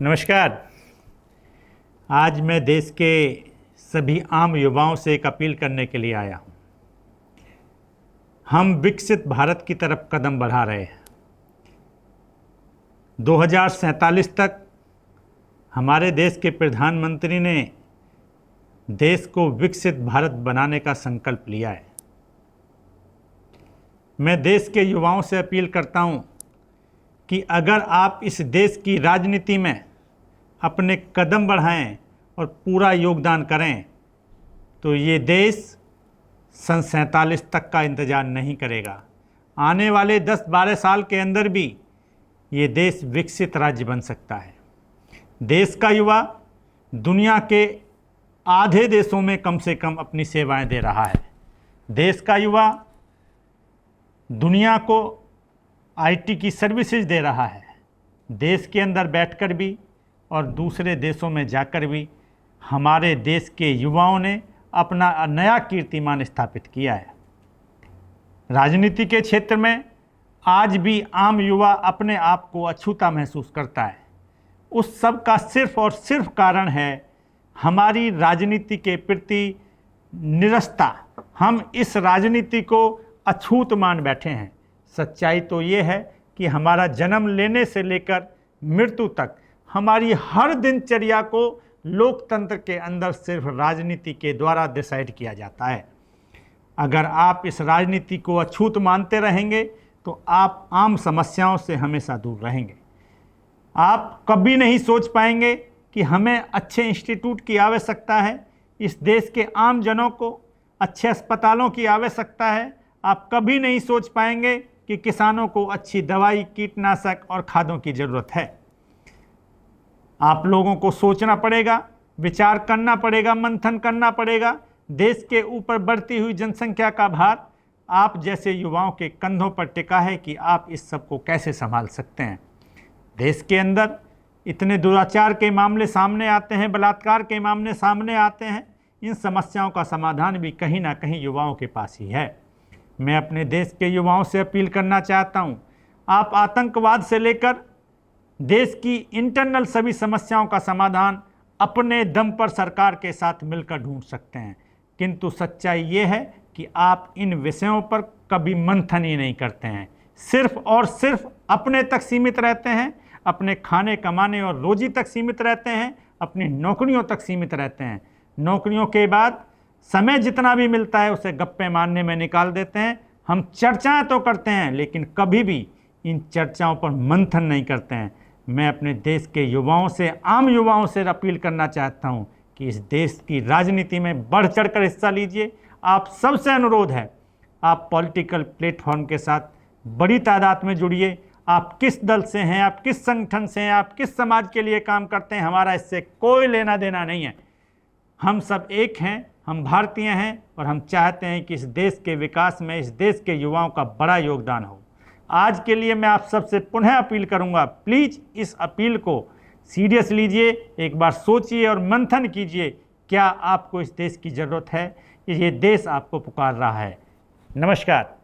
नमस्कार। आज मैं देश के सभी आम युवाओं से एक अपील करने के लिए आया हूँ। हम विकसित भारत की तरफ कदम बढ़ा रहे हैं। 2047 तक हमारे देश के प्रधानमंत्री ने देश को विकसित भारत बनाने का संकल्प लिया है। मैं देश के युवाओं से अपील करता हूँ कि अगर आप इस देश की राजनीति में अपने कदम बढ़ाएं और पूरा योगदान करें तो ये देश सन 47 तक का इंतज़ार नहीं करेगा। आने वाले 10-12 साल के अंदर भी ये देश विकसित राज्य बन सकता है। देश का युवा दुनिया के आधे देशों में कम से कम अपनी सेवाएं दे रहा है। देश का युवा दुनिया को आईटी की सर्विसेज दे रहा है। देश के अंदर बैठकर भी और दूसरे देशों में जाकर भी हमारे देश के युवाओं ने अपना नया कीर्तिमान स्थापित किया है। राजनीति के क्षेत्र में आज भी आम युवा अपने आप को अछूता महसूस करता है। उस सब का सिर्फ और सिर्फ कारण है हमारी राजनीति के प्रति निरस्ता। हम इस राजनीति को अछूत मान बैठे हैं। सच्चाई तो ये है कि हमारा जन्म लेने से लेकर मृत्यु तक हमारी हर दिनचर्या को लोकतंत्र के अंदर सिर्फ राजनीति के द्वारा डिसाइड किया जाता है। अगर आप इस राजनीति को अछूत मानते रहेंगे तो आप आम समस्याओं से हमेशा दूर रहेंगे। आप कभी नहीं सोच पाएंगे कि हमें अच्छे इंस्टीट्यूट की आवश्यकता है, इस देश के आम जनों को अच्छे अस्पतालों की आवश्यकता है। आप कभी नहीं सोच पाएंगे कि किसानों को अच्छी दवाई, कीटनाशक और खादों की ज़रूरत है। आप लोगों को सोचना पड़ेगा, विचार करना पड़ेगा, मंथन करना पड़ेगा। देश के ऊपर बढ़ती हुई जनसंख्या का भार आप जैसे युवाओं के कंधों पर टिका है कि आप इस सब को कैसे संभाल सकते हैं। देश के अंदर इतने दुराचार के मामले सामने आते हैं, बलात्कार के मामले सामने आते हैं। इन समस्याओं का समाधान भी कहीं ना कहीं युवाओं के पास ही है। मैं अपने देश के युवाओं से अपील करना चाहता हूं, आप आतंकवाद से लेकर देश की इंटरनल सभी समस्याओं का समाधान अपने दम पर सरकार के साथ मिलकर ढूंढ सकते हैं, किंतु सच्चाई ये है कि आप इन विषयों पर कभी मंथन ही नहीं करते हैं। सिर्फ और सिर्फ अपने तक सीमित रहते हैं, अपने खाने कमाने और रोजी तक सीमित रहते हैं, अपनी नौकरियों तक सीमित रहते हैं। नौकरियों के बाद समय जितना भी मिलता है उसे गप्पे मारने में निकाल देते हैं। हम चर्चाएं तो करते हैं लेकिन कभी भी इन चर्चाओं पर मंथन नहीं करते हैं। मैं अपने देश के युवाओं से, आम युवाओं से अपील करना चाहता हूं कि इस देश की राजनीति में बढ़ चढ़कर हिस्सा लीजिए। आप सबसे अनुरोध है, आप पॉलिटिकल प्लेटफॉर्म के साथ बड़ी तादाद में जुड़िए। आप किस दल से हैं, आप किस संगठन से हैं, आप किस समाज के लिए काम करते हैं, हमारा इससे कोई लेना देना नहीं है। हम सब एक हैं, हम भारतीय हैं और हम चाहते हैं कि इस देश के विकास में इस देश के युवाओं का बड़ा योगदान हो। आज के लिए मैं आप सबसे पुनः अपील करूंगा, प्लीज़ इस अपील को सीरियस लीजिए, एक बार सोचिए और मंथन कीजिए। क्या आपको इस देश की ज़रूरत है? ये देश आपको पुकार रहा है। नमस्कार।